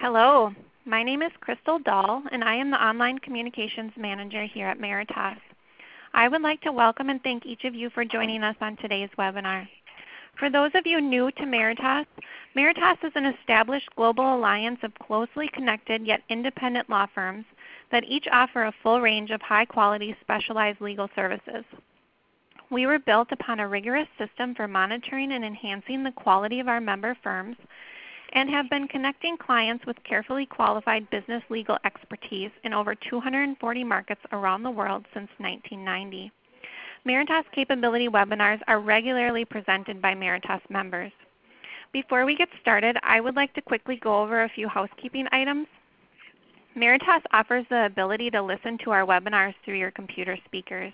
Hello, my name is Crystal Dahl, and I am the Online Communications Manager here at Meritas. I would like to welcome and thank each of you for joining us on today's webinar. For those of you new to Meritas, Meritas is an established global alliance of closely connected yet independent law firms that each offer a full range of high-quality specialized legal services. We were built upon a rigorous system for monitoring and enhancing the quality of our member firms and have been connecting clients with carefully qualified business legal expertise in over 240 markets around the world since 1990. Meritas Capability webinars are regularly presented by Meritas members. Before we get started, I would like to quickly go over a few housekeeping items. Meritas offers the ability to listen to our webinars through your computer speakers.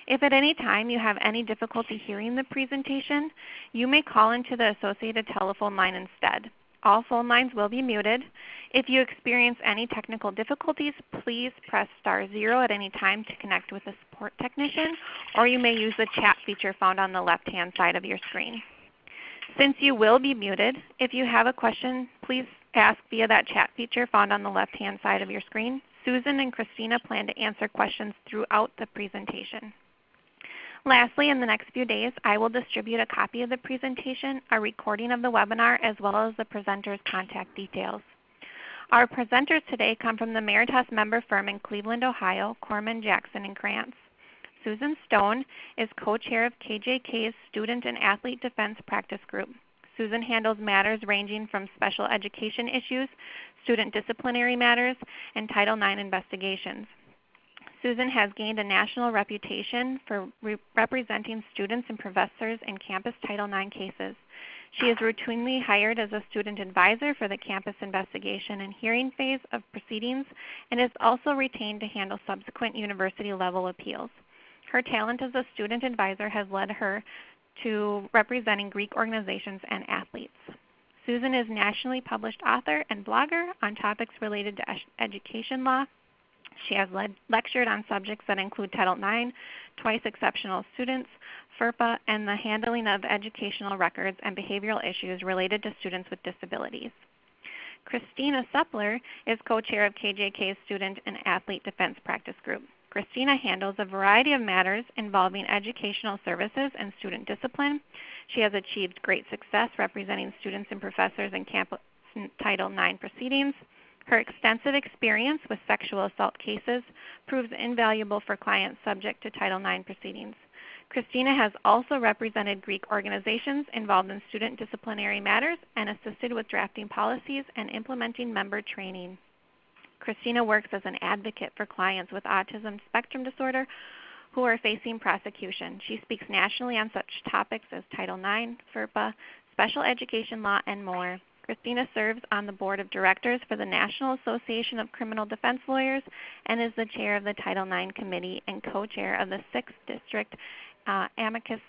If at any time you have any difficulty hearing the presentation, you may call into the associated telephone line instead. All phone lines will be muted. If you experience any technical difficulties, please press *0 at any time to connect with a support technician, or you may use the chat feature found on the left-hand side of your screen. Since you will be muted, if you have a question, please ask via that chat feature found on the left-hand side of your screen. Susan and Kristina plan to answer questions throughout the presentation. Lastly, in the next few days, I will distribute a copy of the presentation, a recording of the webinar, as well as the presenter's contact details. Our presenters today come from the Meritas member firm in Cleveland, Ohio, Corman, Jackson, and Krantz. Susan Stone is co-chair of KJK's Student and Athlete Defense Practice Group. Susan handles matters ranging from special education issues, student disciplinary matters, and Title IX investigations. Susan has gained a national reputation for representing students and professors in campus Title IX cases. She is routinely hired as a student advisor for the campus investigation and hearing phase of proceedings and is also retained to handle subsequent university-level appeals. Her talent as a student advisor has led her to representing Greek organizations and athletes. Susan is a nationally published author and blogger on topics related to education law. She has lectured on subjects that include Title IX, twice exceptional students, FERPA, and the handling of educational records and behavioral issues related to students with disabilities. Kristina Supler is co-chair of KJK's Student and Athlete Defense Practice Group. Kristina handles a variety of matters involving educational services and student discipline. She has achieved great success representing students and professors in campus Title IX proceedings. Her extensive experience with sexual assault cases proves invaluable for clients subject to Title IX proceedings. Kristina has also represented Greek organizations involved in student disciplinary matters and assisted with drafting policies and implementing member training. Kristina works as an advocate for clients with autism spectrum disorder who are facing prosecution. She speaks nationally on such topics as Title IX, FERPA, special education law, and more. Kristina serves on the board of directors for the National Association of Criminal Defense Lawyers and is the chair of the Title IX Committee and co-chair of the 6th District Amicus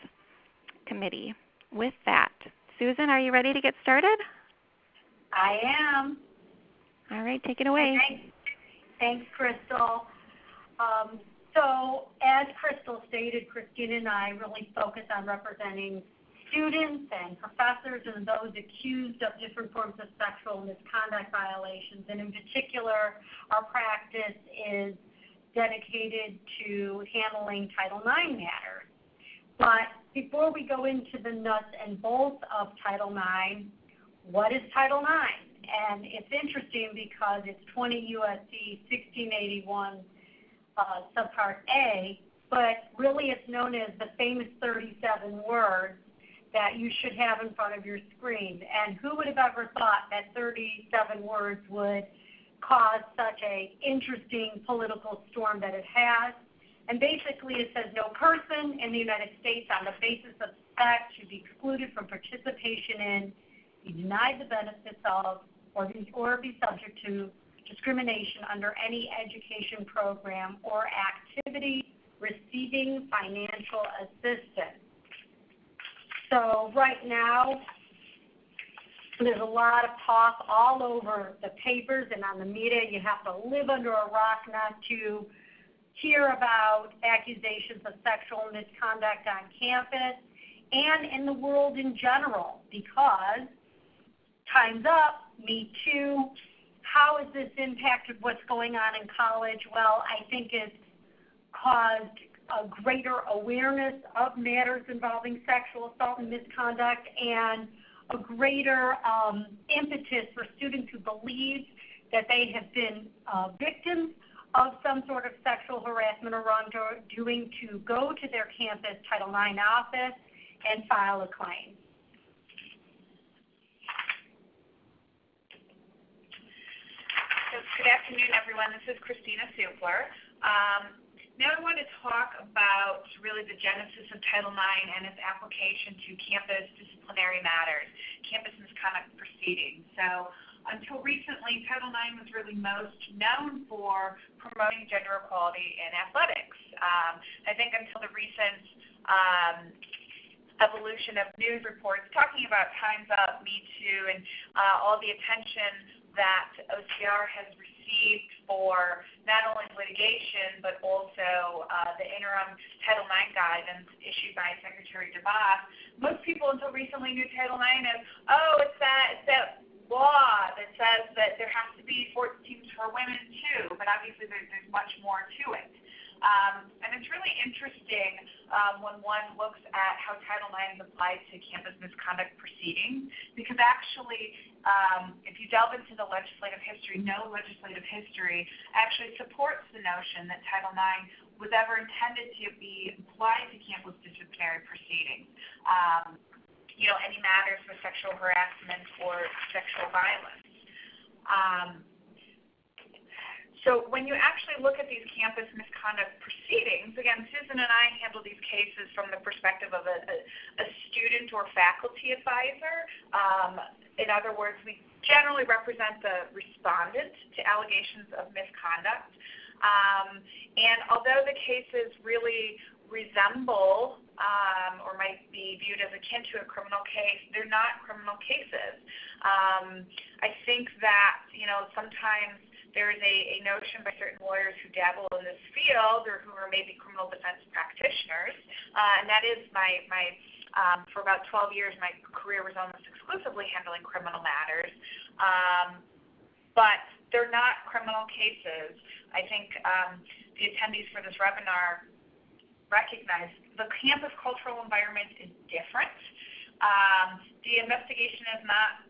Committee. With that, Susan, are you ready to get started? I am. All right, take it away. Okay. Thanks, Crystal. So as Crystal stated, Kristina and I really focus on representing students and professors and those accused of different forms of sexual misconduct violations. And in particular, our practice is dedicated to handling Title IX matters. But before we go into the nuts and bolts of Title IX, what is Title IX? And it's interesting because it's 20 U.S.C. 1681 subpart A, but really it's known as the famous 37 words that you should have in front of your screen. And who would have ever thought that 37 words would cause such an interesting political storm that it has? And basically it says no person in the United States on the basis of sex should be excluded from participation in, be denied the benefits of, or be subject to discrimination under any education program or activity receiving financial assistance. So right now, there's a lot of talk all over the papers and on the media. You have to live under a rock not to hear about accusations of sexual misconduct on campus and in the world in general, because time's up, MeToo, how has this impacted what's going on in college? Well, I think it's caused a greater awareness of matters involving sexual assault and misconduct, and a greater impetus for students who believe that they have been victims of some sort of sexual harassment or wrongdoing to go to their campus Title IX office and file a claim. So, good afternoon, everyone. This is Kristina Supler. Now I want to talk about really the genesis of Title IX and its application to campus disciplinary matters, campus misconduct proceedings. So until recently, Title IX was really most known for promoting gender equality in athletics. I think until the recent evolution of news reports talking about Time's Up, MeToo, and all the attention that OCR has received for not only litigation but also the interim Title IX guidance issued by Secretary Doby. Most people until recently knew Title IX as, it's that law that says that there has to be sports teams for women too, but obviously there's much more to it. And it's really interesting when one looks at how Title IX is applied to campus misconduct proceedings, because actually, if you delve into the legislative history, no legislative history actually supports the notion that Title IX was ever intended to be applied to campus disciplinary proceedings. Any matters with sexual harassment or sexual violence. So when you actually look at these campus misconduct proceedings, again, Susan and I handle these cases from the perspective of a student or faculty advisor. In other words, we generally represent the respondent to allegations of misconduct. And although the cases really resemble or might be viewed as akin to a criminal case, they're not criminal cases. I think that, sometimes there is a notion by certain lawyers who dabble in this field or who are maybe criminal defense practitioners, and that is for about 12 years, my career was almost exclusively handling criminal matters, but they're not criminal cases. I think the attendees for this webinar recognize the campus cultural environment is different. The investigation is not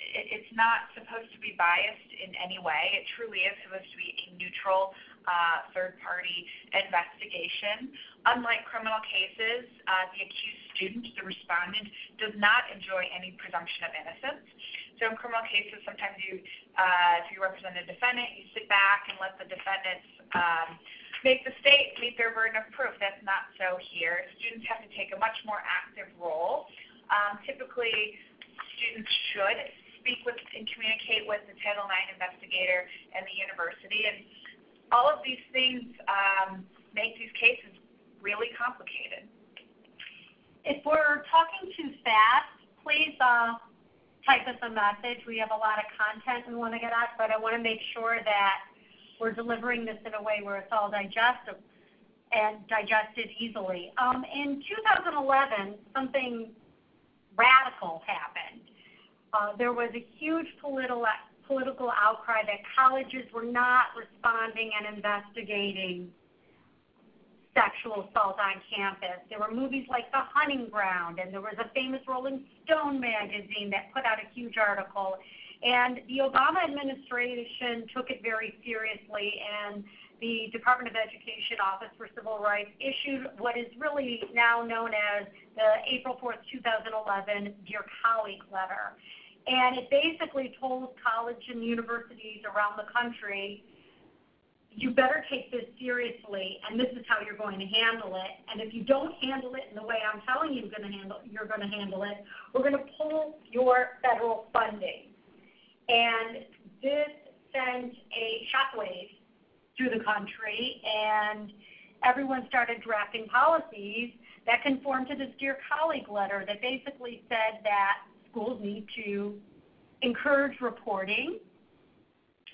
it's not supposed to be biased in any way. It truly is supposed to be a neutral third-party investigation. Unlike criminal cases, the accused student, the respondent, does not enjoy any presumption of innocence. So in criminal cases, sometimes if you represent a defendant, you sit back and let the defendants make the state meet their burden of proof. That's not so here. Students have to take a much more active role. Typically, students should speak with and communicate with the Title IX investigator and the university, and all of these things make these cases really complicated. If we're talking too fast, please type us a message. We have a lot of content we want to get at, but I want to make sure that we're delivering this in a way where it's all digested easily. In 2011, something radical happened. There was a huge political outcry that colleges were not responding and investigating sexual assault on campus. There were movies like The Hunting Ground, and there was a famous Rolling Stone magazine that put out a huge article. And the Obama administration took it very seriously, and the Department of Education Office for Civil Rights issued what is really now known as the April 4th, 2011 Dear Colleague letter. And it basically told colleges and universities around the country, you better take this seriously, and this is how you're going to handle it. And if you don't handle it in the way I'm telling you you're going to handle it, we're going to pull your federal funding. And this sent a shockwave through the country, and everyone started drafting policies that conformed to this Dear Colleague letter that basically said that schools need to encourage reporting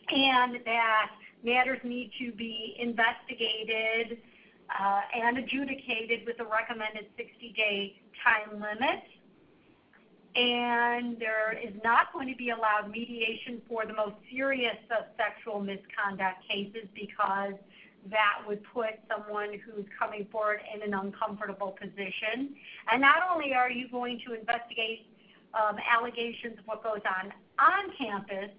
and that matters need to be investigated and adjudicated with a recommended 60-day time limit. and there is not going to be allowed mediation for the most serious of sexual misconduct cases because that would put someone who's coming forward in an uncomfortable position. And not only are you going to investigate allegations of what goes on campus,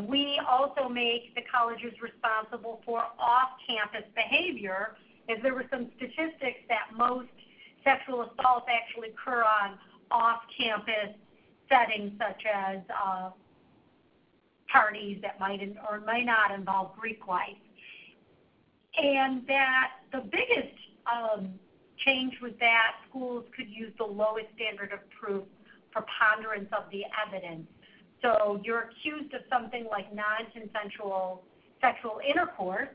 we also make the colleges responsible for off-campus behavior, as there were some statistics that most sexual assaults actually occur on off-campus settings, such as parties that might or might not involve Greek life. And that the biggest change was that schools could use the lowest standard of proof, preponderance of the evidence. So you're accused of something like non-consensual sexual intercourse,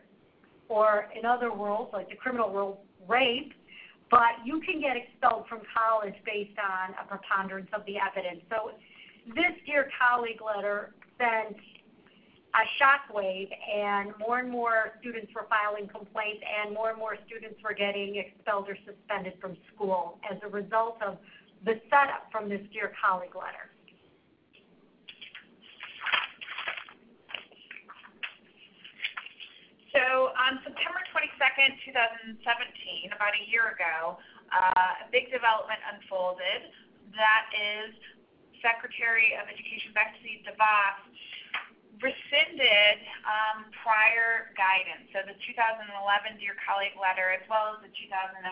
or in other worlds, like the criminal world, rape, but you can get expelled from college based on a preponderance of the evidence. So this Dear Colleague letter sent a shockwave, and more students were filing complaints, and more students were getting expelled or suspended from school as a result of the setup from this Dear Colleague letter. So on September 22nd, 2017, about a year ago, a big development unfolded. That is Secretary of Education Betsy DeVos rescinded prior guidance, so the 2011 Dear Colleague letter as well as the 2014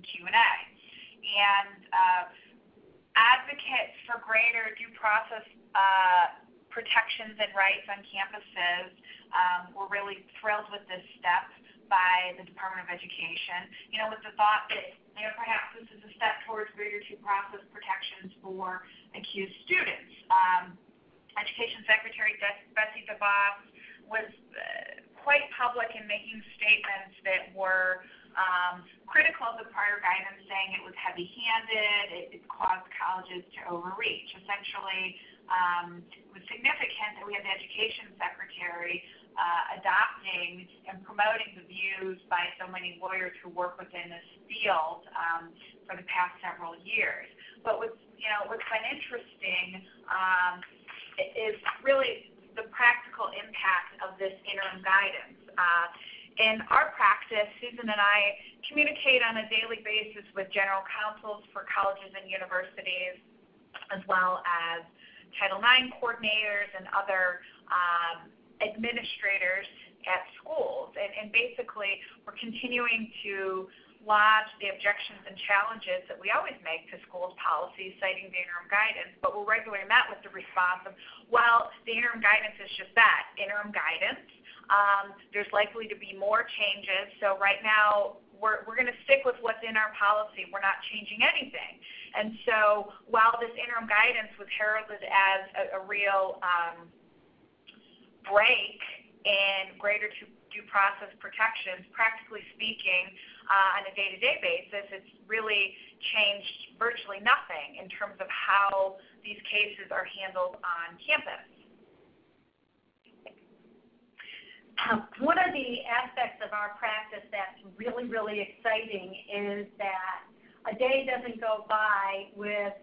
Q&A. And advocates for greater due process protections and rights on campuses were really thrilled with this step by the Department of Education, with the thought that perhaps this is a step towards greater due process protections for accused students. Education Secretary Betsy DeVos was quite public in making statements that were critical of the prior guidance, saying it was heavy-handed, it caused colleges to overreach. Essentially, it was significant that we had the Education Secretary adopting and promoting the views by so many lawyers who work within this field for the past several years. But what's been interesting is really the practical impact of this interim guidance. In our practice, Susan and I communicate on a daily basis with general counsels for colleges and universities, as well as Title IX coordinators and other administrators at schools. And basically, we're continuing to lodge the objections and challenges that we always make to schools' policies, citing the interim guidance, but we're regularly met with the response of, well, the interim guidance is just that, interim guidance. There's likely to be more changes, so right now we're going to stick with what's in our policy. We're not changing anything. And so while this interim guidance was heralded as a real break in greater due process protections, practically speaking, on a day-to-day basis, it's really changed virtually nothing in terms of how these cases are handled on campus. One of the aspects of our practice that's really, really exciting is that a day doesn't go by with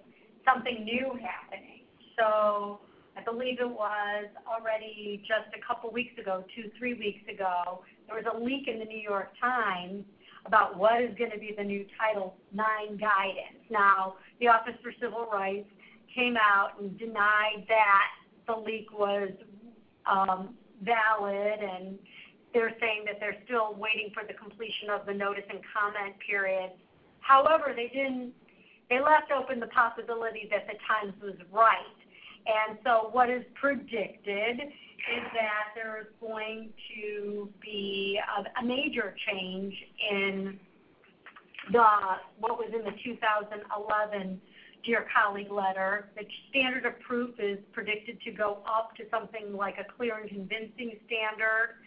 something new happening. So I believe it was already just a couple weeks ago, 2-3 weeks ago, there was a leak in the New York Times about what is going to be the new Title IX guidance. Now, the Office for Civil Rights came out and denied that the leak was valid, and they're saying that they're still waiting for the completion of the notice and comment period. However, they left open the possibility that the Times was right. And so what is predicted is that there is going to be a major change in what was in the 2011 Dear Colleague letter. The standard of proof is predicted to go up to something like a clear and convincing standard.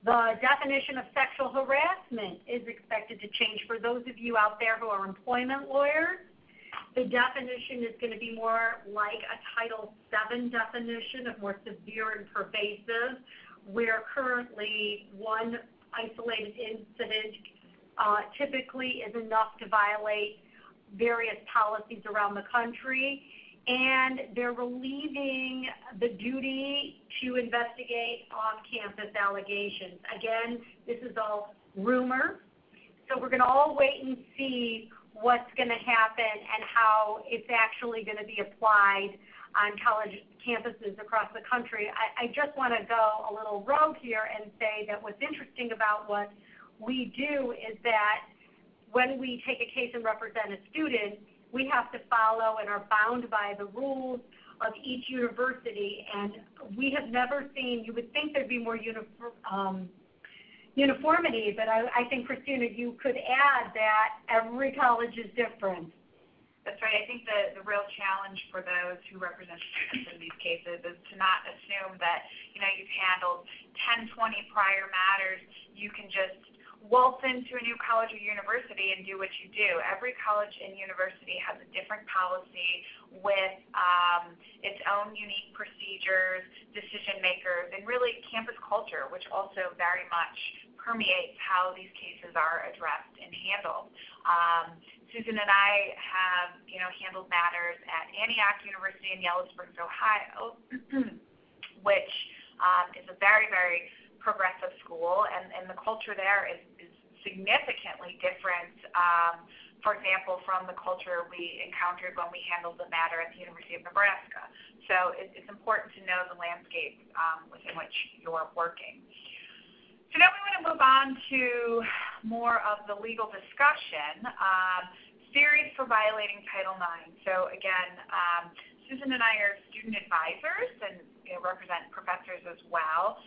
The definition of sexual harassment is expected to change. For those of you out there who are employment lawyers, the definition is going to be more like a Title VII definition of more severe and pervasive, where currently one isolated incident typically is enough to violate various policies around the country. and they're relieving the duty to investigate off-campus allegations. Again, this is all rumor, so we're going to all wait and see what's going to happen and how it's actually going to be applied on college campuses across the country. I just want to go a little rogue here and say that what's interesting about what we do is that when we take a case and represent a student, we have to follow and are bound by the rules of each university. And we have never seen, you would think there'd be more uniformity, but I think, Kristina, you could add that every college is different. That's right. I think the real challenge for those who represent students in these cases is to not assume that, you've handled 10, 20 prior matters. You can just waltz into a new college or university and do what you do. Every college and university has a different policy with its own unique procedures, decision makers, and really campus culture, which also very much permeates how these cases are addressed and handled. Susan and I have, handled matters at Antioch University in Yellow Springs, Ohio, which is a very, very progressive school, and the culture there is significantly different, for example, from the culture we encountered when we handled the matter at the University of Nebraska. So it's important to know the landscape within which you're working. So now we want to move on to more of the legal discussion, theories for violating Title IX. So again, Susan and I are student advisors and represent professors as well.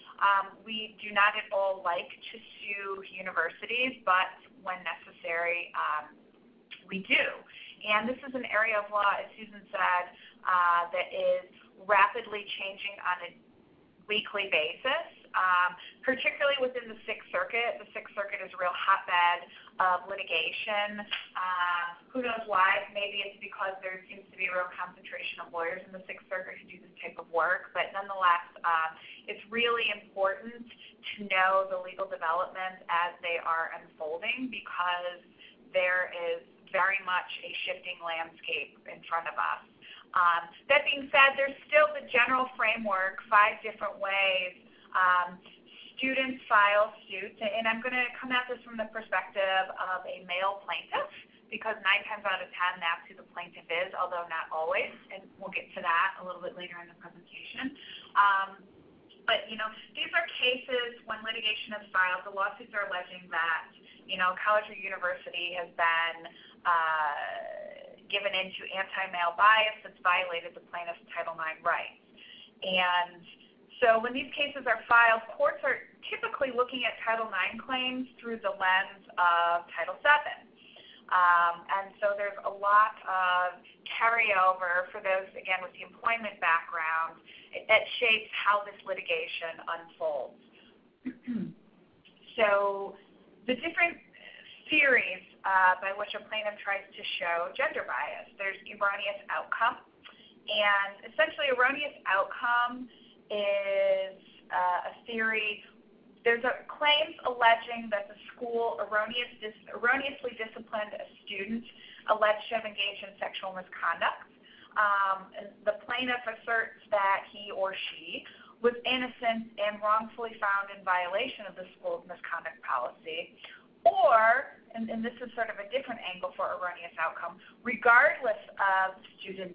We do not at all like to sue universities, but when necessary, we do. And this is an area of law, as Susan said, that is rapidly changing on a weekly basis, particularly within the Sixth Circuit. The Sixth Circuit is a real hotbed of litigation. Who knows why? Maybe it's because there seems to be a real concentration of lawyers in the Sixth Circuit who do this type of work. But nonetheless, it's really important to know the legal developments as they are unfolding, because there is very much a shifting landscape in front of us. That being said, there's still the general framework, 5 different ways students file suits, and I'm going to come at this from the perspective of a male plaintiff, because 9 times out of 10, that's who the plaintiff is, although not always, and we'll get to that a little bit later in the presentation. But, these are cases when litigation is filed. The lawsuits are alleging that, college or university has been given into anti-male bias that's violated the plaintiff's Title IX rights. And so when these cases are filed, courts are typically looking at Title IX claims through the lens of Title VII. And so there's a lot of carryover for those, again, with the employment background that shapes how this litigation unfolds. So the different theories by which a plaintiff tries to show gender bias. There's erroneous outcome, and essentially erroneous outcome is a theory. There's claims alleging that the school erroneously disciplined a student alleged to have engaged in sexual misconduct. The plaintiff asserts that he or she was innocent and wrongfully found in violation of the school's misconduct policy, or, and this is sort of a different angle for erroneous outcome, regardless of students'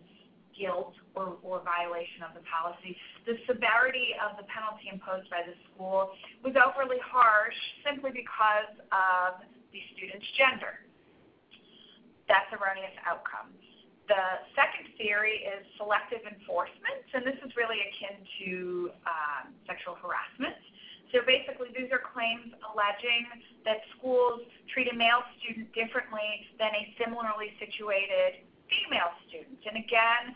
guilt or violation of the policy, the severity of the penalty imposed by the school was overly harsh simply because of the student's gender. That's erroneous outcome. The second theory is selective enforcement, and this is really akin to sexual harassment. So basically, these are claims alleging that schools treat a male student differently than a similarly situated female student. And again,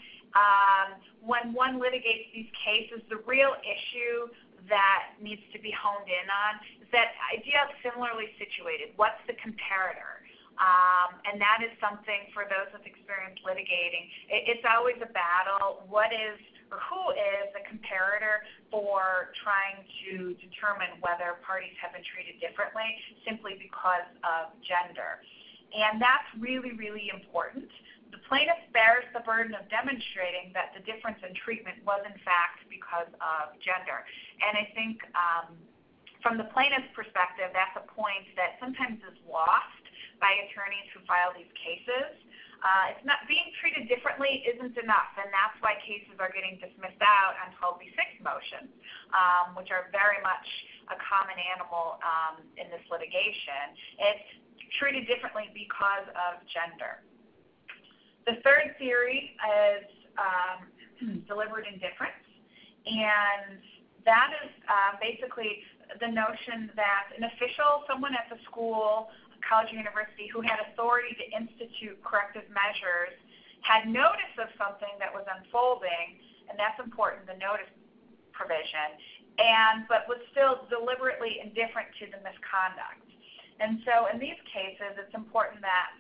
when one litigates these cases, the real issue that needs to be honed in on is that idea of similarly situated. What's the comparator? And that is something for those with experience litigating. It's always a battle. What is or who is the comparator for trying to determine whether parties have been treated differently simply because of gender? And that's really, really important the plaintiff bears the burden of demonstrating that the difference in treatment was in fact because of gender. And I think from the plaintiff's perspective, that's a point that sometimes is lost by attorneys who file these cases. It's not being treated differently isn't enough, and that's why cases are getting dismissed out on 12b6 motions, which are very much a common animal in this litigation. It's treated differently because of gender. The third theory is deliberate indifference, and that is basically the notion that an official, someone at the school, college or university, who had authority to institute corrective measures had notice of something that was unfolding, and that's important, the notice provision, but was still deliberately indifferent to the misconduct. And so in these cases, it's important that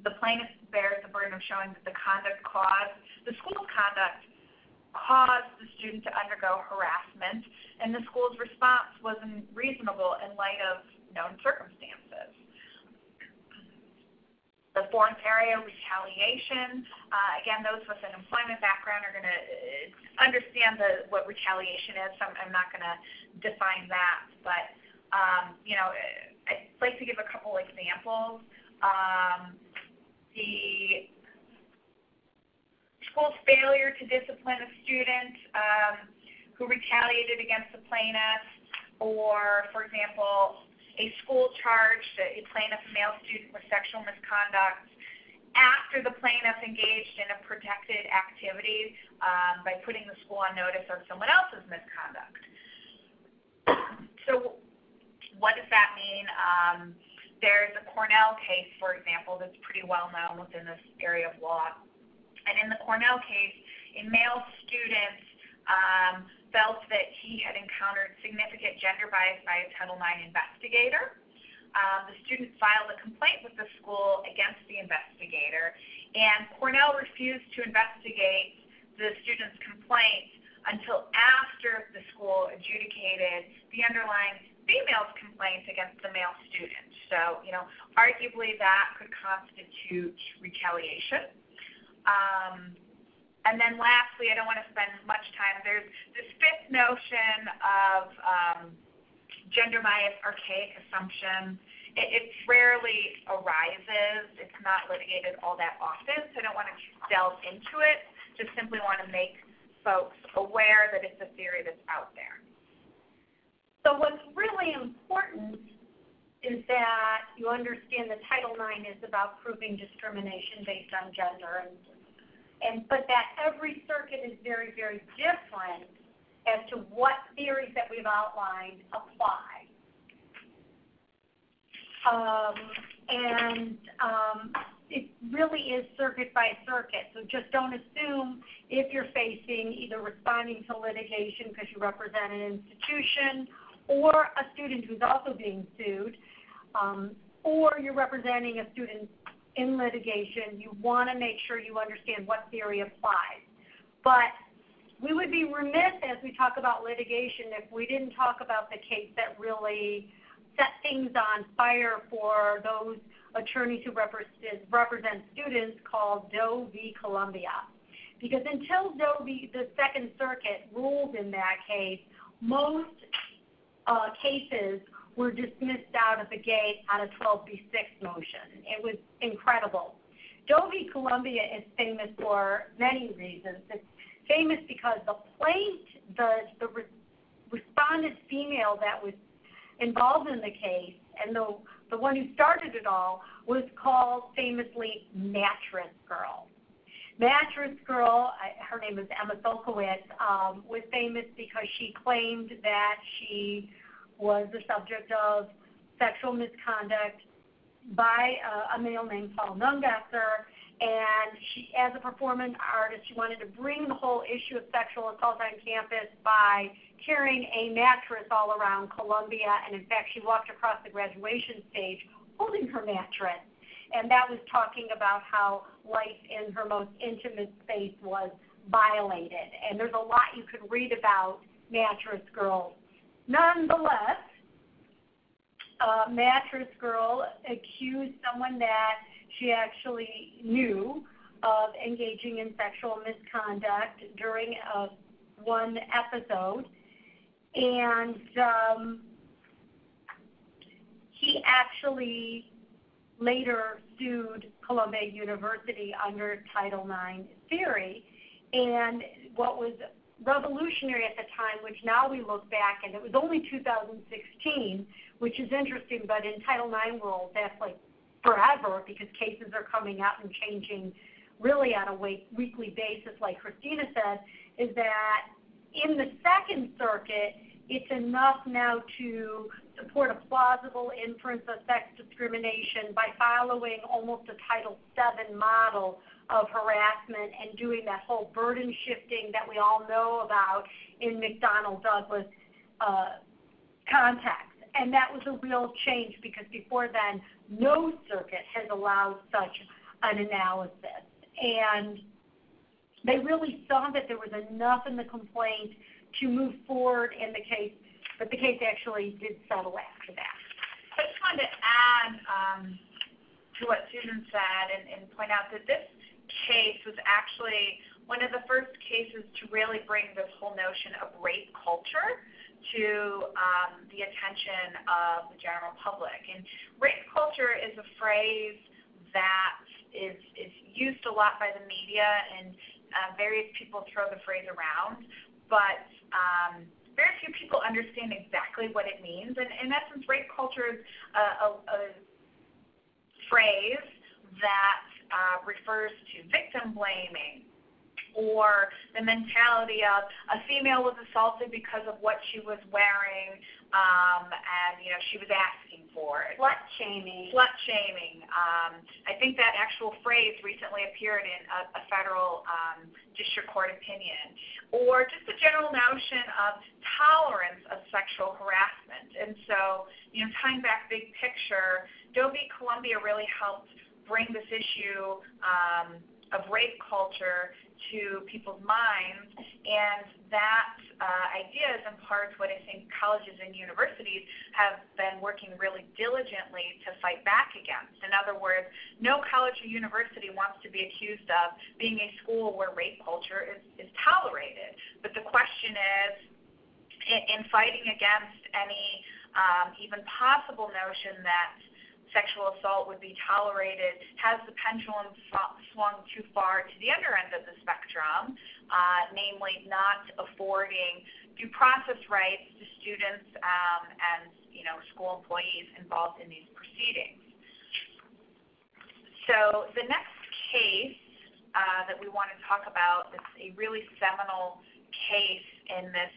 the plaintiff bears the burden of showing that the school's conduct caused the student to undergo harassment, and the school's response wasn't reasonable in light of known circumstances. The fourth area, retaliation. Again, those with an employment background are going to understand what retaliation is, so I'm not going to define that. But, I'd like to give a couple examples. The school's failure to discipline a student who retaliated against the plaintiff, or, for example, a school charged a plaintiff, a male student, with sexual misconduct after the plaintiff engaged in a protected activity by putting the school on notice of someone else's misconduct. So what does that mean? There's a Cornell case, for example, that's pretty well known within this area of law. And in the Cornell case, a male student felt that he had encountered significant gender bias by a Title IX investigator. The student filed a complaint with the school against the investigator, and Cornell refused to investigate the student's complaint until after the school adjudicated the underlying female's complaint against the male student. So, arguably that could constitute retaliation. And then lastly, I don't want to spend much time, there's this fifth notion of gender bias, archaic assumptions. It rarely arises. It's not litigated all that often, so I don't want to delve into it. Just simply want to make folks aware that it's a theory that's out there. So what's really important is that you understand that Title IX is about proving discrimination based on gender, but that every circuit is very, very different as to what theories that we've outlined apply. It really is circuit by circuit, so just don't assume if you're facing either responding to litigation because you represent an institution or a student who's also being sued, or you're representing a student in litigation, you want to make sure you understand what theory applies. But we would be remiss as we talk about litigation if we didn't talk about the case that really set things on fire for those attorneys who represent students, called Doby Columbia. Because until Doby, the Second Circuit, ruled in that case, most cases were dismissed out of the gate on a 12b6 motion. It was incredible. Doby Columbia is famous for many reasons. It's famous because the respondent female that was involved in the case, and the one who started it all, was called famously Mattress Girl. Mattress Girl, her name is Emma Solkowitz, was famous because she claimed that she was the subject of sexual misconduct by a male named Paul Nungesser, and she, as a performance artist, she wanted to bring the whole issue of sexual assault on campus by carrying a mattress all around Columbia, and in fact, she walked across the graduation stage holding her mattress, and that was talking about how life in her most intimate space was violated, and there's a lot you could read about Mattress Girl. Nonetheless, Mattress Girl accused someone that she actually knew of engaging in sexual misconduct during one episode, and he actually later sued Columbia University under Title IX theory. And what was revolutionary at the time, which now we look back, and it was only 2016, which is interesting, but in Title IX world, that's like forever because cases are coming out and changing really on a weekly basis, like Kristina said, is that in the Second Circuit, it's enough now to support a plausible inference of sex discrimination by following almost a Title VII model of harassment and doing that whole burden shifting that we all know about in McDonnell-Douglas context. And that was a real change because before then, no circuit has allowed such an analysis. And they really saw that there was enough in the complaint to move forward in the case, but the case actually did settle after that. I just wanted to add to what Susan said and point out that this case was actually one of the first cases to really bring this whole notion of rape culture to the attention of the general public. And rape culture is a phrase that is used a lot by the media, and various people throw the phrase around, but very few people understand exactly what it means. And in essence, rape culture is a phrase that refers to victim blaming, or the mentality of a female was assaulted because of what she was wearing, and she was asking for it. Slut shaming. Slut shaming. I think that actual phrase recently appeared in a federal district court opinion. Or just the general notion of tolerance of sexual harassment. And so, tying back big picture, Doby Columbia really helped bring this issue of rape culture to people's minds, and that idea is in part what I think colleges and universities have been working really diligently to fight back against. In other words, no college or university wants to be accused of being a school where rape culture is tolerated. But the question is, in fighting against any even possible notion that sexual assault would be tolerated, has the pendulum swung too far to the other end of the spectrum, namely not affording due process rights to students and school employees involved in these proceedings. So the next case that we want to talk about is a really seminal case in this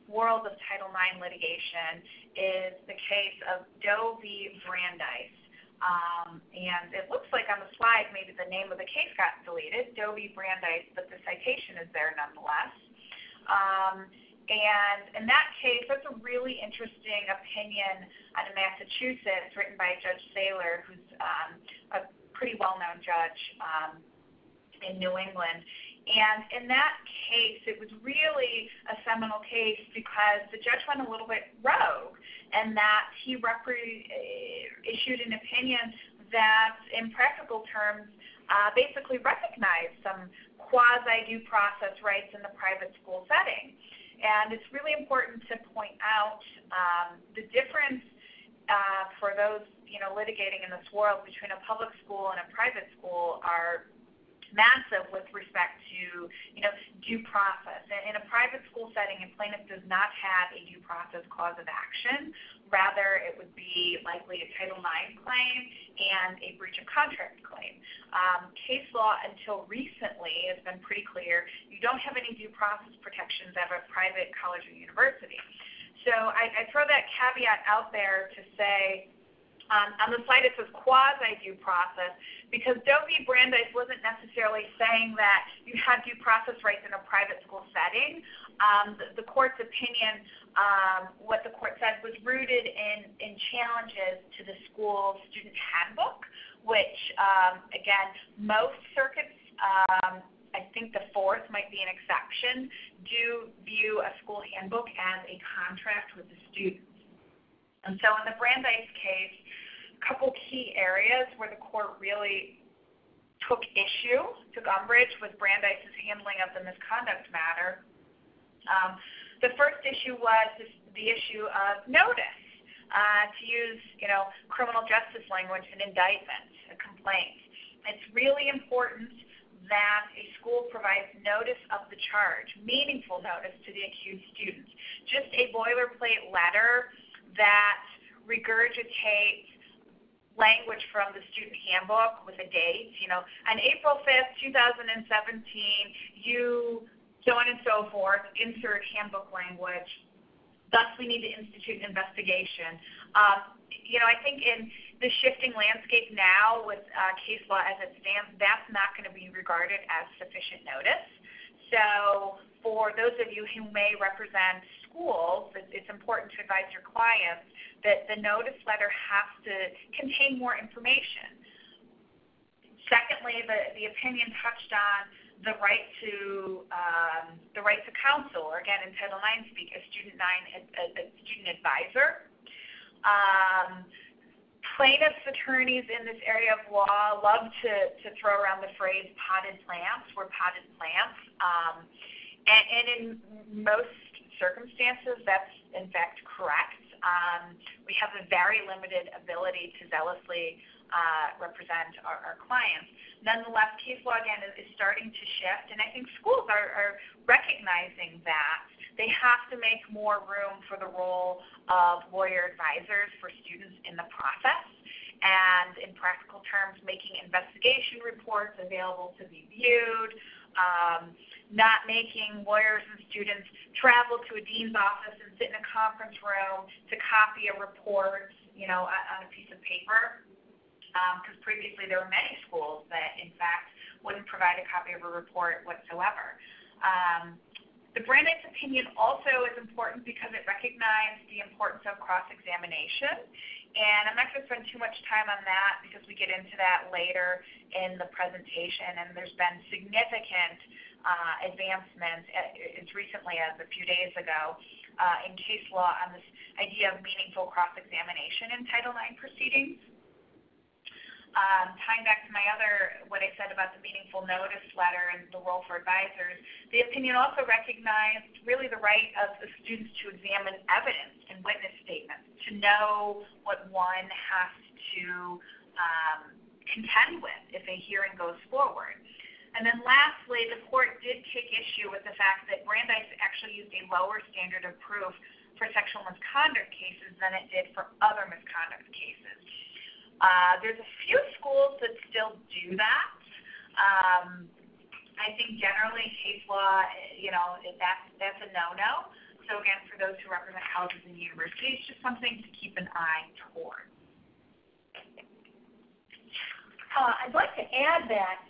world of Title IX litigation is the case of Doby Brandeis. And it looks like on the slide maybe the name of the case got deleted, Doby Brandeis, but the citation is there nonetheless. And in that case, that's a really interesting opinion out of Massachusetts written by Judge Saylor, who's a pretty well-known judge in New England. And in that case, it was really a seminal case because the judge went a little bit rogue, and that he issued an opinion that, in practical terms, basically recognized some quasi-due process rights in the private school setting. And it's really important to point out the difference for those litigating in this world between a public school and a private school are massive with respect to, due process. In a private school setting, a plaintiff does not have a due process cause of action. Rather, it would be likely a Title IX claim and a breach of contract claim. Case law until recently has been pretty clear. You don't have any due process protections at a private college or university. So I throw that caveat out there to say, on the slide it says quasi-due process because Doby Brandeis wasn't necessarily saying that you have due process rights in a private school setting. The court's opinion, what the court said, was rooted in challenges to the school student handbook, which, again, most circuits, I think the fourth might be an exception, do view a school handbook as a contract with the students. And so in the Brandeis case, couple key areas where the court really took umbrage with Brandeis's handling of the misconduct matter. The first issue was the issue of notice, to use, criminal justice language, an indictment, a complaint. It's really important that a school provides notice of the charge, meaningful notice to the accused students. Just a boilerplate letter that regurgitates language from the student handbook with a date, on April 5th, 2017, you so on and so forth, insert handbook language. Thus, we need to institute an investigation. I think in the shifting landscape now with case law as it stands, that's not going to be regarded as sufficient notice. So for those of you who may represent schools, it's important to advise your clients that the notice letter has to contain more information. Secondly, the opinion touched on the right to counsel, or again in Title IX speak, a student advisor. Plaintiffs' attorneys in this area of law love to throw around the phrase potted plants. We're potted plants. And in most circumstances, that's in fact correct. We have a very limited ability to zealously represent our clients. Nonetheless, case law, again, is starting to shift, and I think schools are recognizing that. They have to make more room for the role of lawyer advisors for students in the process, and in practical terms, making investigation reports available to be viewed, not making lawyers and students travel to a dean's office and sit in a conference room to copy a report, on a piece of paper. Because previously there were many schools that, in fact, wouldn't provide a copy of a report whatsoever. The Brandeis opinion also is important because it recognized the importance of cross-examination. And I'm not going to spend too much time on that because we get into that later in the presentation. And there's been significant advancements as recently as a few days ago in case law on this idea of meaningful cross-examination in Title IX proceedings. Tying back to what I said about the meaningful notice letter and the role for advisors, the opinion also recognized really the right of the students to examine evidence and witness statements, to know what one has to contend with if a hearing goes forward. And then lastly, the court did take issue with the fact that Brandeis actually used a lower standard of proof for sexual misconduct cases than it did for other misconduct cases. There's a few schools that still do that. I think generally case law, that's a no-no. So again, for those who represent colleges and universities, just something to keep an eye toward. I'd like to add that,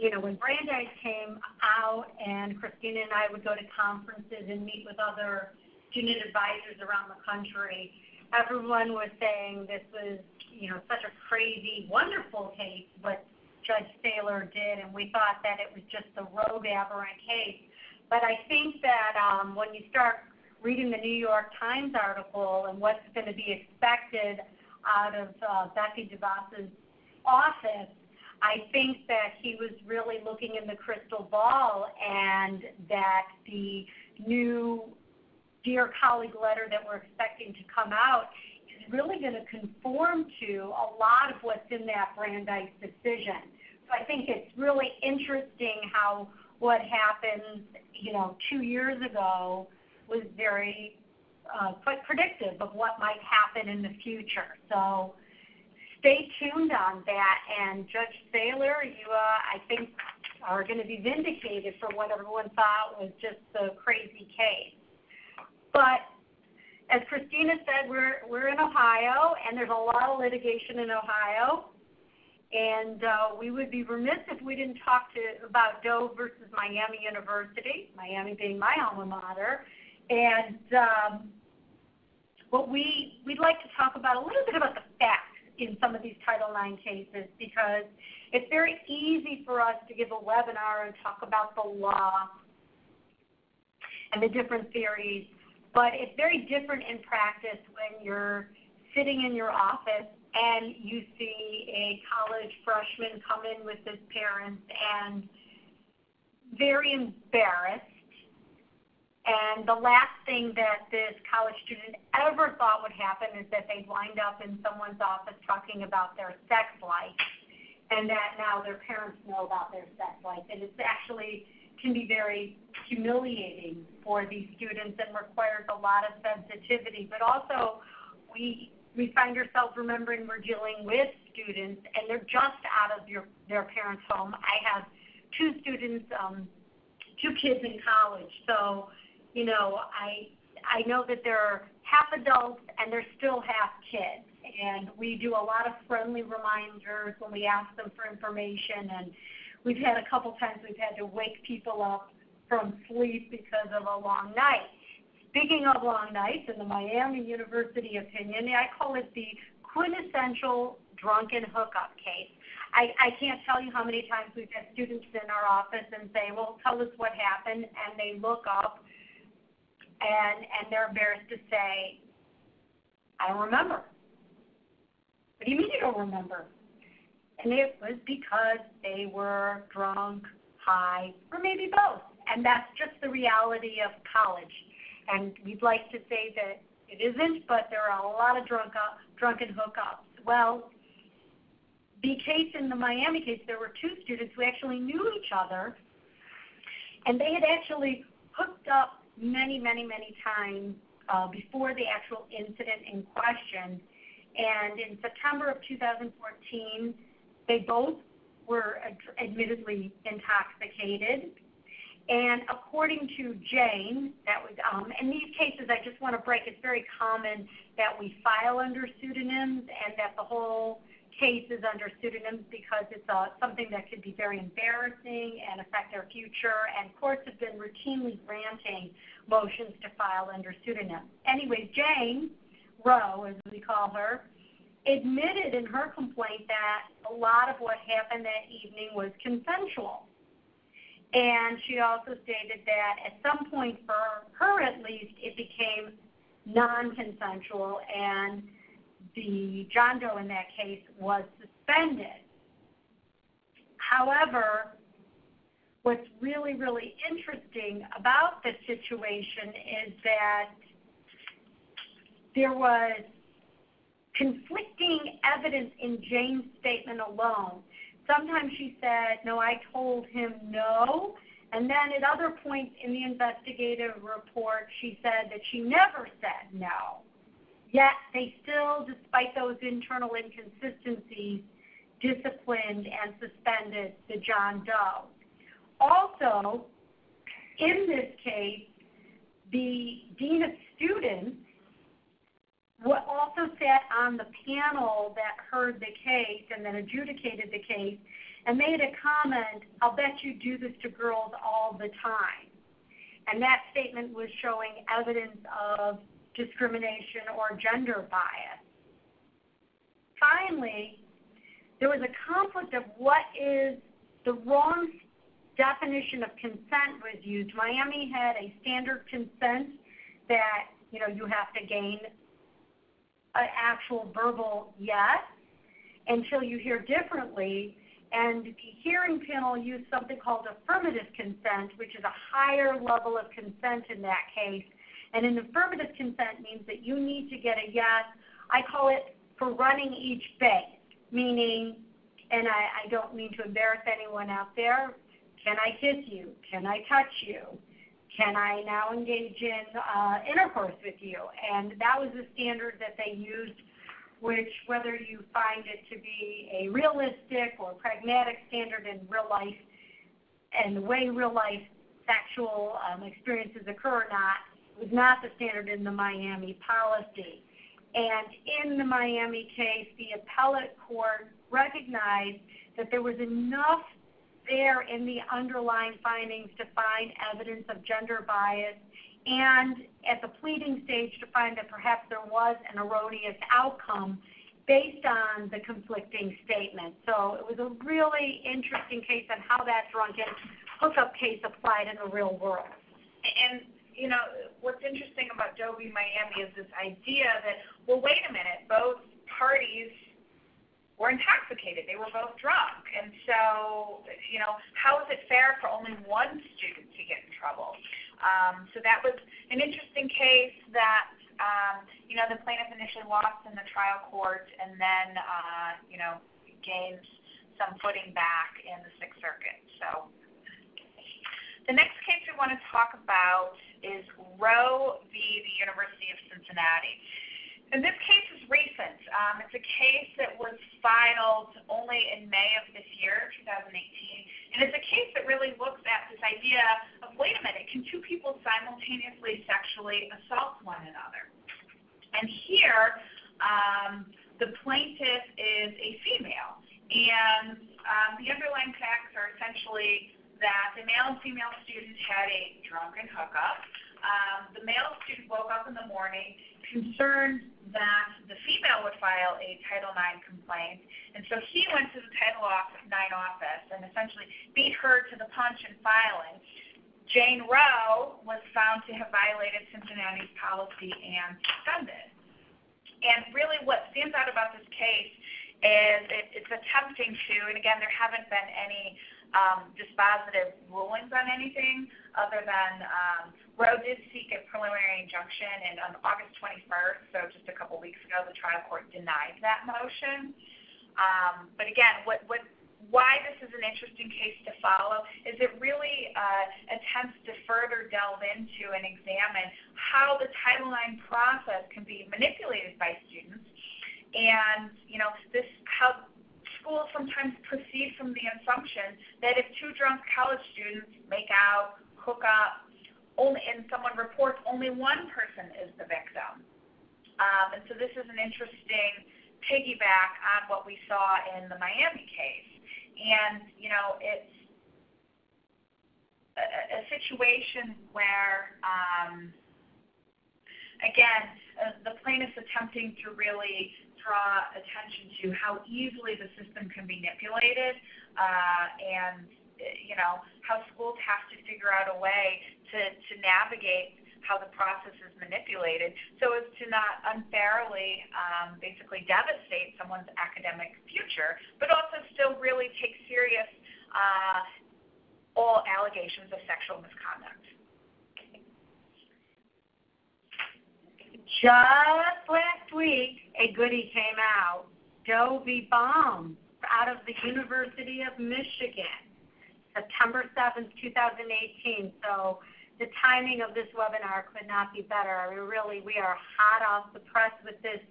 when Brandeis came out and Kristina and I would go to conferences and meet with other student advisors around the country, everyone was saying this was, such a crazy, wonderful case, what Judge Saylor did, and we thought that it was just a rogue, aberrant case. But I think that when you start reading the New York Times article and what's going to be expected out of Betsy DeVos's office, I think that he was really looking in the crystal ball, and that the new Dear Colleague letter that we're expecting to come out is really going to conform to a lot of what's in that Brandeis decision. So I think it's really interesting how what happened, 2 years ago was very quite predictive of what might happen in the future. So stay tuned on that. And Judge Saylor, you, I think, are going to be vindicated for what everyone thought was just a crazy case. But as Kristina said, we're in Ohio, and there's a lot of litigation in Ohio. And we would be remiss if we didn't talk about Doe versus Miami University, Miami being my alma mater. And we'd like to talk about a little bit about the facts in some of these Title IX cases, because it's very easy for us to give a webinar and talk about the law and the different theories. But it's very different in practice when you're sitting in your office and you see a college freshman come in with his parents and very embarrassed. And the last thing that this college student ever thought would happen is that they'd wind up in someone's office talking about their sex life, and that now their parents know about their sex life. And it's actually can be very humiliating for these students and requires a lot of sensitivity. But also, we find ourselves remembering we're dealing with students, and they're just out of their parents' home. I have two students, two kids in college, so you know, I know that they're half adults and they're still half kids. And we do a lot of friendly reminders when we ask them for information. And we've had a couple times we've had to wake people up from sleep because of a long night. Speaking of long nights, in the Miami University opinion, I call it the quintessential drunken hookup case. I can't tell you how many times we've had students in our office and say, well, tell us what happened, and they look up and they're embarrassed to say, I don't remember. What do you mean you don't remember? And it was because they were drunk, high, or maybe both. And that's just the reality of college. And we'd like to say that it isn't, but there are a lot of drunken hookups. Well, the case in the Miami case, there were two students who actually knew each other, and they had actually hooked up many, many, many times before the actual incident in question. And in September of 2014, they both were admittedly intoxicated. And according to Jane, that was, in these cases, I just want to break, it's very common that we file under pseudonyms and that the whole case is under pseudonyms because it's something that could be very embarrassing and affect their future, and courts have been routinely granting motions to file under pseudonyms. Anyway, Jane Rowe, as we call her, admitted in her complaint that a lot of what happened that evening was consensual. And she also stated that at some point, for her at least, it became non-consensual, and the John Doe in that case was suspended. However, what's really, really interesting about this situation is that there was conflicting evidence in Jane's statement alone. Sometimes she said, no, I told him no. And then at other points in the investigative report, she said that she never said no. Yet they still, despite those internal inconsistencies, disciplined and suspended the John Doe. Also, in this case, the dean of students also sat on the panel that heard the case and then adjudicated the case and made a comment, I'll bet you do this to girls all the time. And that statement was showing evidence of discrimination or gender bias. Finally, there was a conflict of what is the wrong definition of consent was used. Miami had a standard consent that, you have to gain an actual verbal yes until you hear differently. And the hearing panel used something called affirmative consent, which is a higher level of consent in that case. And an affirmative consent means that you need to get a yes. I call it for running each base, meaning, and I don't mean to embarrass anyone out there, can I kiss you? Can I touch you? Can I now engage in intercourse with you? And that was the standard that they used, which whether you find it to be a realistic or pragmatic standard in real life and the way real life sexual experiences occur or not, was not the standard in the Miami policy. And in the Miami case, the appellate court recognized that there was enough there in the underlying findings to find evidence of gender bias, and at the pleading stage to find that perhaps there was an erroneous outcome based on the conflicting statements. So it was a really interesting case on how that drunken hookup case applied in the real world. And what's interesting about Doby Miami is this idea that, well, wait a minute, both parties were intoxicated. They were both drunk. And so, how is it fair for only one student to get in trouble? So that was an interesting case that, the plaintiff initially lost in the trial court and then, gained some footing back in the Sixth Circuit. So the next case we want to talk about is Roe v. the University of Cincinnati. And this case is recent. It's a case that was filed only in May of this year, 2018. And it's a case that really looks at this idea of, wait a minute, can two people simultaneously sexually assault one another? And here, the plaintiff is a female. And the underlying facts are essentially that the male and female student had a drunken hookup. The male student woke up in the morning concerned that the female would file a Title IX complaint, and so he went to the Title IX office and essentially beat her to the punch in filing. Jane Roe was found to have violated Cincinnati's policy and suspended. And really what stands out about this case is it's attempting to, and again, there haven't been any dispositive rulings on anything other than Roe did seek a preliminary injunction, and on August 21st, so just a couple weeks ago, the trial court denied that motion. But again, why this is an interesting case to follow is it really attempts to further delve into and examine how the Title IX process can be manipulated by students, and how schools sometimes proceed from the assumption that if two drunk college students make out, hook up, and someone reports, only one person is the victim. And so this is an interesting piggyback on what we saw in the Miami case. And, it's a situation where, again, the plaintiff's attempting to really draw attention to how easily the system can be manipulated, and how schools have to figure out a way to navigate how the process is manipulated so as to not unfairly basically devastate someone's academic future, but also still really take serious all allegations of sexual misconduct. Just last week, a goodie came out, Doby Columbia, out of the University of Michigan, September 7th, 2018. So the timing of this webinar could not be better. I mean, really, we are hot off the press with this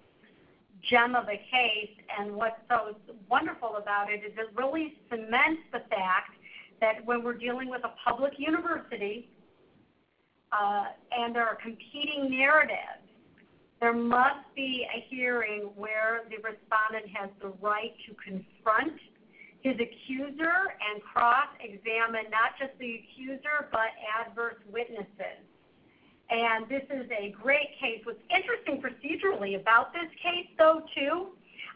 gem of a case, and what's so wonderful about it is it really cements the fact that when we're dealing with a public university and there are competing narratives, there must be a hearing where the respondent has the right to confront his accuser and cross-examine not just the accuser but adverse witnesses. And this is a great case. What's interesting procedurally about this case, though, too,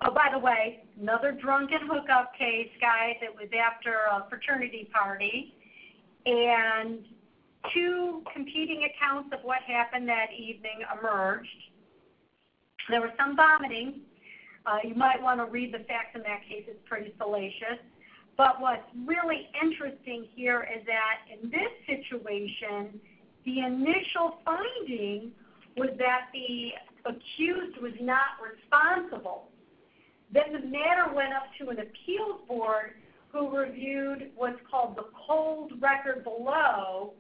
oh, by the way, another drunken hookup case, guys. It was after a fraternity party, and two competing accounts of what happened that evening emerged. There was some vomiting. You might want to read the facts in that case. It's pretty salacious. But what's really interesting here is that in this situation, the initial finding was that the accused was not responsible. Then the matter went up to an appeals board who reviewed what's called the cold record below,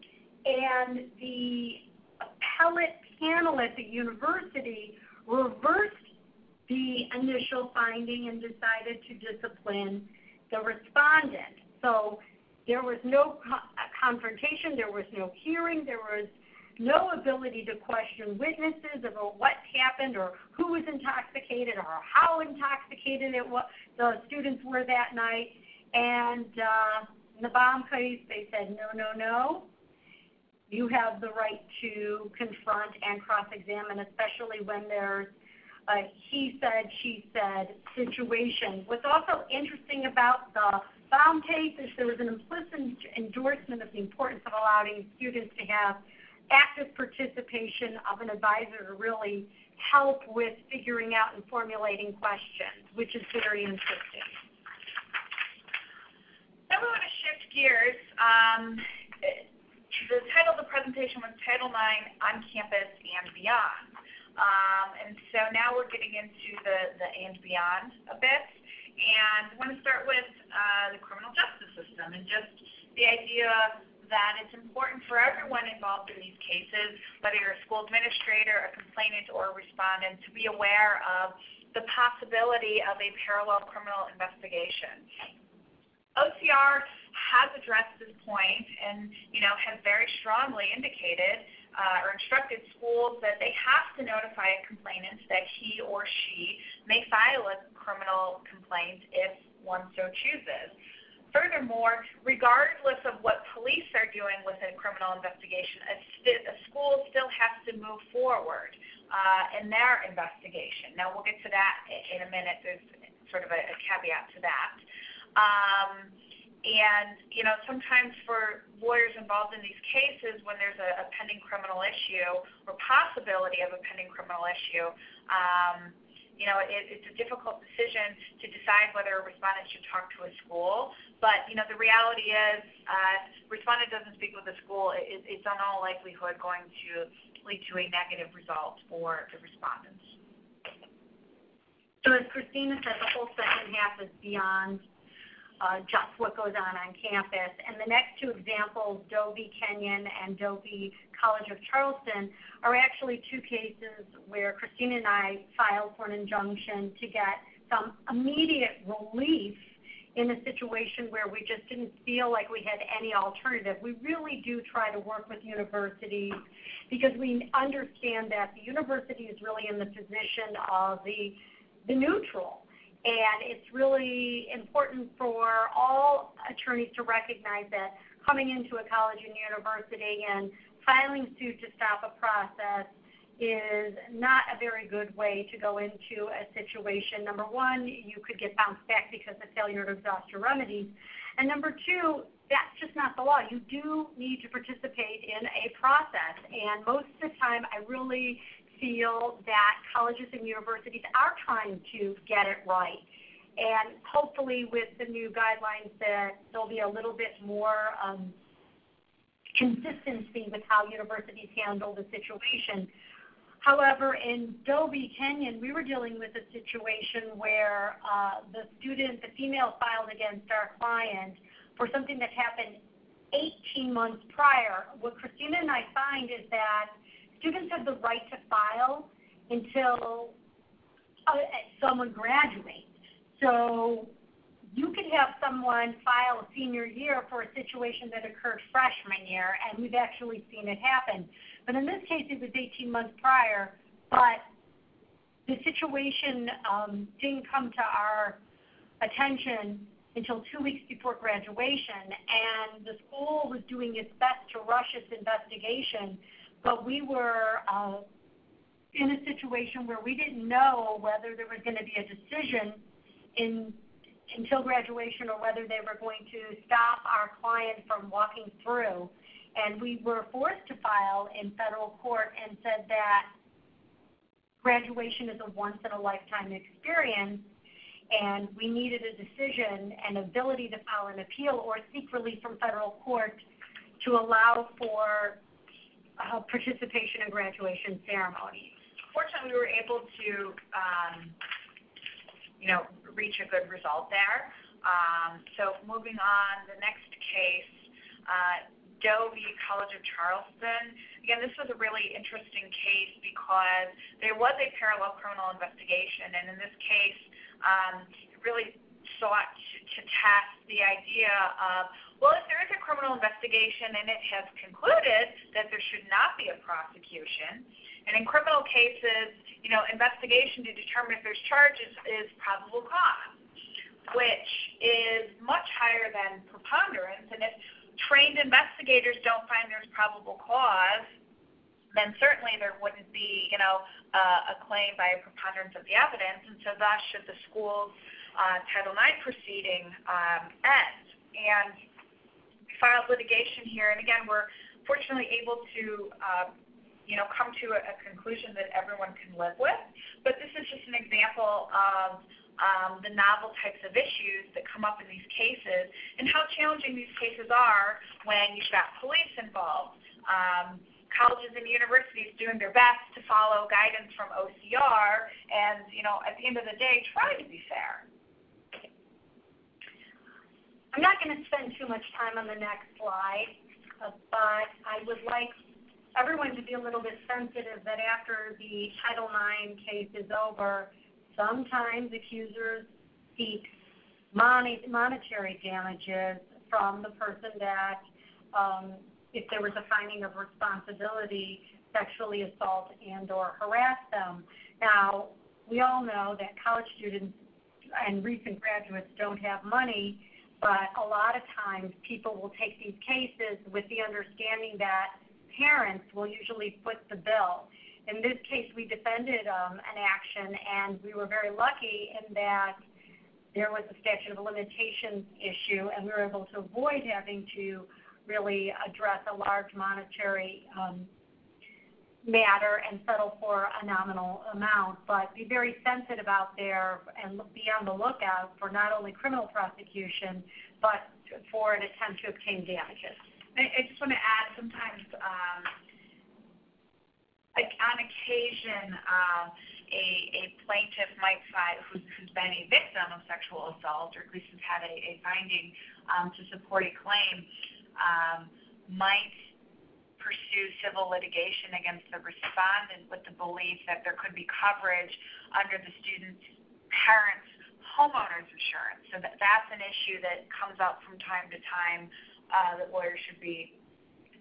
and the appellate panel at the university reversed the initial finding and decided to discipline the respondent. So there was no confrontation, there was no hearing, there was no ability to question witnesses about what happened or who was intoxicated or how intoxicated the students were that night. And in the bomb case, they said, no. You have the right to confront and cross-examine, especially when there's a he said, she said situation. What's also interesting about the bomb case is there was an implicit endorsement of the importance of allowing students to have active participation of an advisor to really help with figuring out and formulating questions, which is very interesting. Now we want to shift gears. The title of the presentation was Title IX on Campus and Beyond. And so now we're getting into the and beyond a bit. And I want to start with the criminal justice system and just the idea that it's important for everyone involved in these cases, whether you're a school administrator, a complainant, or a respondent, to be aware of the possibility of a parallel criminal investigation. OCR has addressed this point and, has very strongly indicated or instructed schools that they have to notify a complainant that he or she may file a criminal complaint if one so chooses. Furthermore, regardless of what police are doing with a criminal investigation, a school still has to move forward in their investigation. Now, we'll get to that in a minute. There's sort of a caveat to that. And, sometimes for lawyers involved in these cases, when there's a pending criminal issue or possibility of a pending criminal issue, it's a difficult decision to decide whether a respondent should talk to a school. But, the reality is, respondent doesn't speak with the school, it's in all likelihood going to lead to a negative result for the respondents. So as Kristina said, the whole second half is beyond just what goes on campus. And the next two examples, Doby Kenyon and Doby College of Charleston, are actually two cases where Kristina and I filed for an injunction to get some immediate relief in a situation where we just didn't feel like we had any alternative. We really do try to work with universities because we understand that the university is really in the position of the neutral. And it's really important for all attorneys to recognize that coming into a college and university and filing suit to stop a process is not a very good way to go into a situation. Number one, you could get bounced back because of failure to exhaust your remedies. And number two, that's just not the law. You do need to participate in a process. And most of the time, I really feel that colleges and universities are trying to get it right. And hopefully with the new guidelines that there'll be a little bit more consistency with how universities handle the situation. However, in Doby Kenyon, we were dealing with a situation where the female filed against our client for something that happened 18 months prior. What Kristina and I find is that students have the right to file until someone graduates. So you could have someone file a senior year for a situation that occurred freshman year, and we've actually seen it happen. But in this case, it was 18 months prior, but the situation didn't come to our attention until 2 weeks before graduation, and the school was doing its best to rush its investigation, but we were in a situation where we didn't know whether there was going to be a decision until graduation or whether they were going to stop our client from walking through. And we were forced to file in federal court and said that graduation is a once-in-a-lifetime experience, and we needed a decision and ability to file an appeal or seek relief from federal court to allow for participation in graduation ceremonies. Fortunately, we were able to, reach a good result there. So moving on, the next case, Doby College of Charleston. Again, this was a really interesting case because there was a parallel criminal investigation, and in this case, it really sought to test the idea of, well, if there is a criminal investigation and it has concluded that there should not be a prosecution, and in criminal cases, investigation to determine if there's charges is probable cause, which is much higher than preponderance. And if trained investigators don't find there's probable cause, then certainly there wouldn't be, a claim by a preponderance of the evidence. And so thus should the school's Title IX proceeding end. And we filed litigation here. And again, we're fortunately able to come to a conclusion that everyone can live with. But this is just an example of the novel types of issues that come up in these cases and how challenging these cases are when you've got police involved. Colleges and universities doing their best to follow guidance from OCR and, at the end of the day, try to be fair. I'm not going to spend too much time on the next slide, but I would like everyone to be a little bit sensitive that after the Title IX case is over, sometimes accusers seek monetary damages from the person that, if there was a finding of responsibility, sexually assault and or harass them. Now, we all know that college students and recent graduates don't have money, but a lot of times people will take these cases with the understanding that parents will usually foot the bill. In this case, we defended an action, and we were very lucky in that there was a statute of limitations issue, and we were able to avoid having to really address a large monetary matter and settle for a nominal amount. But be very sensitive out there and be on the lookout for not only criminal prosecution, but for an attempt to obtain damages. I just want to add, sometimes, on occasion, a plaintiff might who's been a victim of sexual assault, or at least has had a finding to support a claim, might pursue civil litigation against the respondent with the belief that there could be coverage under the student's parents' homeowner's insurance. So that's an issue that comes up from time to time that lawyers should be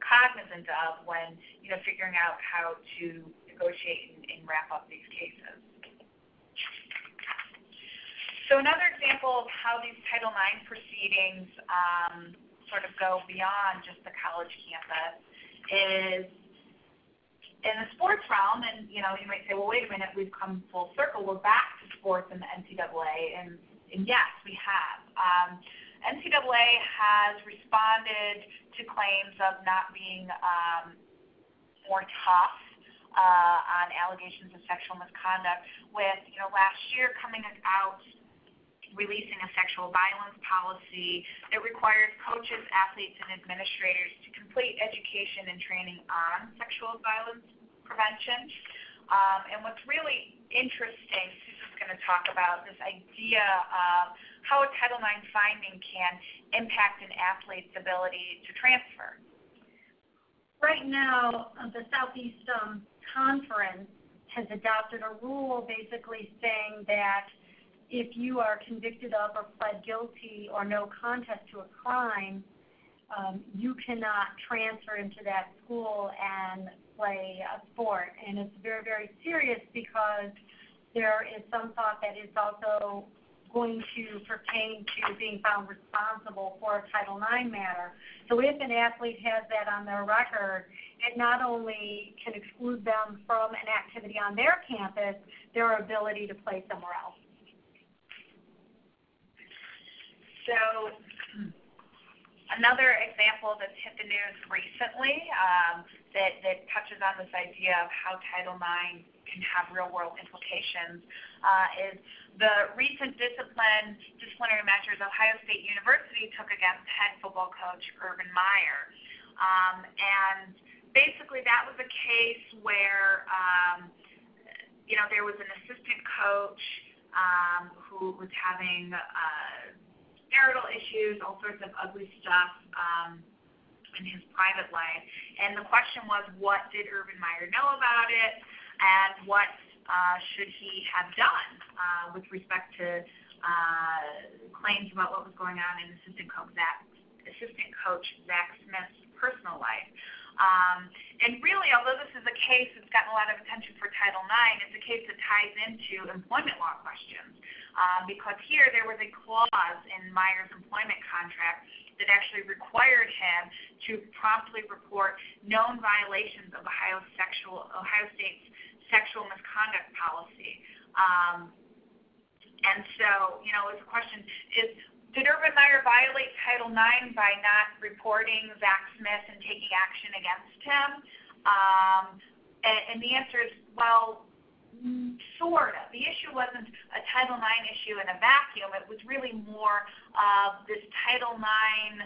cognizant of when figuring out how to negotiate and wrap up these cases. So another example of how these Title IX proceedings sort of go beyond just the college campus is in the sports realm. And you might say, well, wait a minute, we've come full circle. We're back to sports in the NCAA, and yes, we have. NCAA has responded to claims of not being more tough on allegations of sexual misconduct with, last year coming out releasing a sexual violence policy that requires coaches, athletes, and administrators to complete education and training on sexual violence prevention. And what's really interesting, Susan's going to talk about this idea of how a Title IX finding can impact an athlete's ability to transfer. Right now, the Southeast Conference has adopted a rule basically saying that if you are convicted of or pled guilty or no contest to a crime, you cannot transfer into that school and play a sport. And it's very, very serious because there is some thought that it's also going to pertain to being found responsible for a Title IX matter. So if an athlete has that on their record, it not only can exclude them from an activity on their campus, their ability to play somewhere else. So another example that's hit the news recently that touches on this idea of how Title IX can have real-world implications is the recent disciplinary measures Ohio State University took against head football coach Urban Meyer. And basically that was a case where, there was an assistant coach who was having marital issues, all sorts of ugly stuff in his private life. And the question was, what did Urban Meyer know about it, and what should he have done with respect to claims about what was going on in assistant coach Zach Smith's personal life. And really, although this is a case that's gotten a lot of attention for Title IX, it's a case that ties into employment law questions. Because here there was a clause in Meyer's employment contract that actually required him to promptly report known violations of Ohio State's sexual misconduct policy. And so, the question is, Did Urban Meyer violate Title IX by not reporting Zach Smith and taking action against him? And the answer is, well, sort of. The issue wasn't a Title IX issue in a vacuum. It was really more of this Title IX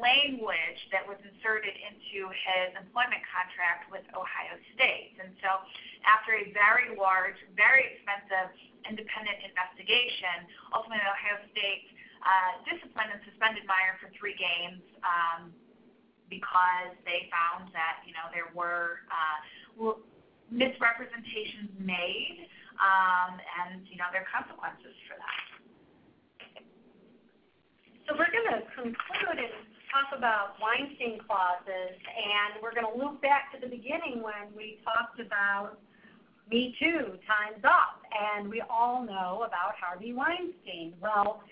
language that was inserted into his employment contract with Ohio State. And so after a very large, very expensive independent investigation, ultimately Ohio State disciplined and suspended Meyer for 3 games because they found that there were misrepresentations made, and there are consequences for that. So we're going to conclude and talk about Weinstein clauses, and we're going to loop back to the beginning when we talked about MeToo, time's up, and we all know about Harvey Weinstein. Well,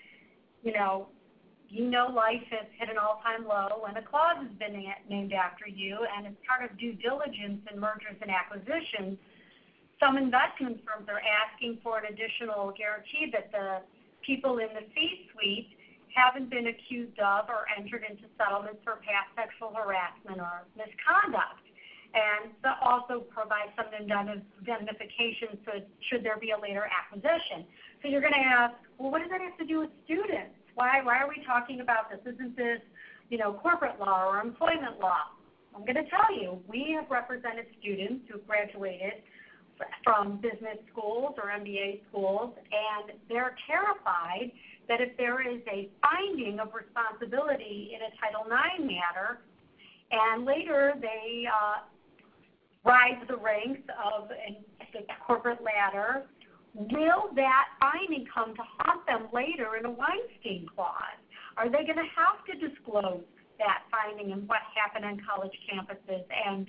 life has hit an all-time low when a clause has been named after you, and as part of due diligence in mergers and acquisitions, some investment firms are asking for an additional guarantee that the people in the C-suite haven't been accused of or entered into settlements for past sexual harassment or misconduct. And that also provides some indemnification should there be a later acquisition. So you're going to ask, well, what does that have to do with students? Why are we talking about this? Isn't this, corporate law or employment law? I'm going to tell you, we have represented students who graduated from business schools or MBA schools, and they're terrified that if there is a finding of responsibility in a Title IX matter, and later they rise the ranks of the corporate ladder, will that finding come to haunt them later in a Weinstein clause? Are they going to have to disclose that finding and what happened on college campuses? And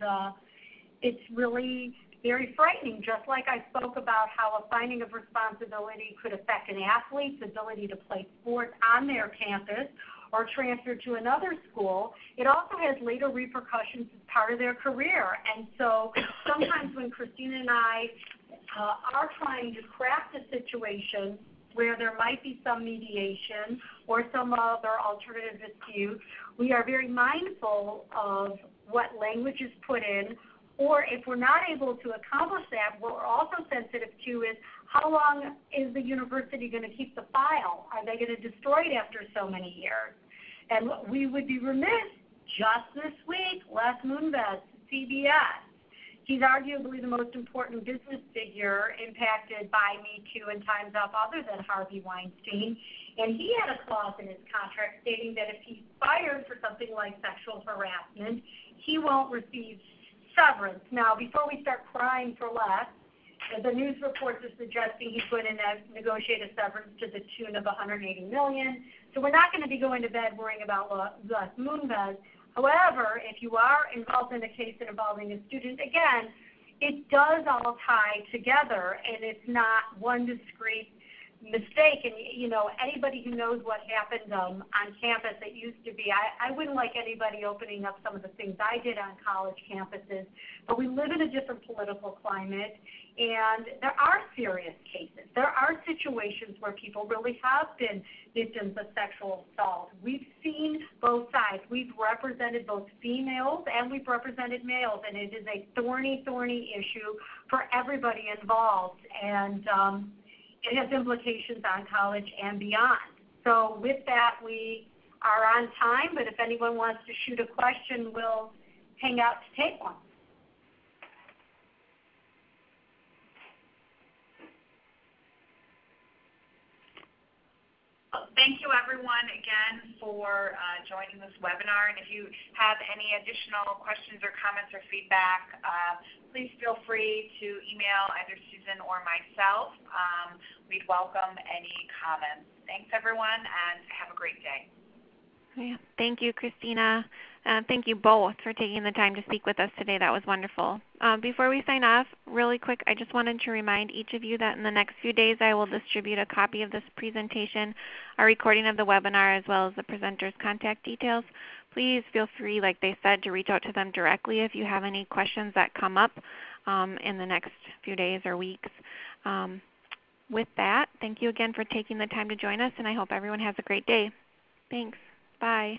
it's really very frightening, just like I spoke about how a finding of responsibility could affect an athlete's ability to play sports on their campus or transfer to another school. It also has later repercussions as part of their career. And so sometimes when Kristina and I are trying to craft a situation where there might be some mediation or some other alternative dispute, we are very mindful of what language is put in, or if we're not able to accomplish that, what we're also sensitive to is how long is the university going to keep the file? Are they going to destroy it after so many years? And we would be remiss, just this week, Les Moonves, CBS. He's arguably the most important business figure impacted by MeToo and Time's Up other than Harvey Weinstein. And he had a clause in his contract stating that if he's fired for something like sexual harassment, he won't receive severance. Now, before we start crying for Les, the news reports are suggesting he's going to negotiate a severance to the tune of $180 million. So we're not going to be going to bed worrying about Les Moonves. However, if you are involved in a case involving a student, again, it does all tie together, and it's not one discrete mistake. And, anybody who knows what happened on campus, it used to be, I wouldn't like anybody opening up some of the things I did on college campuses, but we live in a different political climate, and there are serious cases. There are situations where people really have been victims of sexual assault. We've seen both sides. We've represented both females and we've represented males, and it is a thorny issue for everybody involved. And it has implications on college and beyond. So with that, we are on time, but if anyone wants to shoot a question, we'll hang out to take one. Thank you, everyone, again, for joining this webinar. And if you have any additional questions or comments or feedback, please feel free to email either Susan or myself. We'd welcome any comments. Thanks, everyone, and have a great day. Yeah. Thank you, Kristina. Thank you both for taking the time to speak with us today. That was wonderful. Before we sign off, really quick, I just wanted to remind each of you that in the next few days I will distribute a copy of this presentation, a recording of the webinar, as well as the presenter's contact details. Please feel free, like they said, to reach out to them directly if you have any questions that come up in the next few days or weeks. With that, thank you again for taking the time to join us, and I hope everyone has a great day. Thanks. Bye.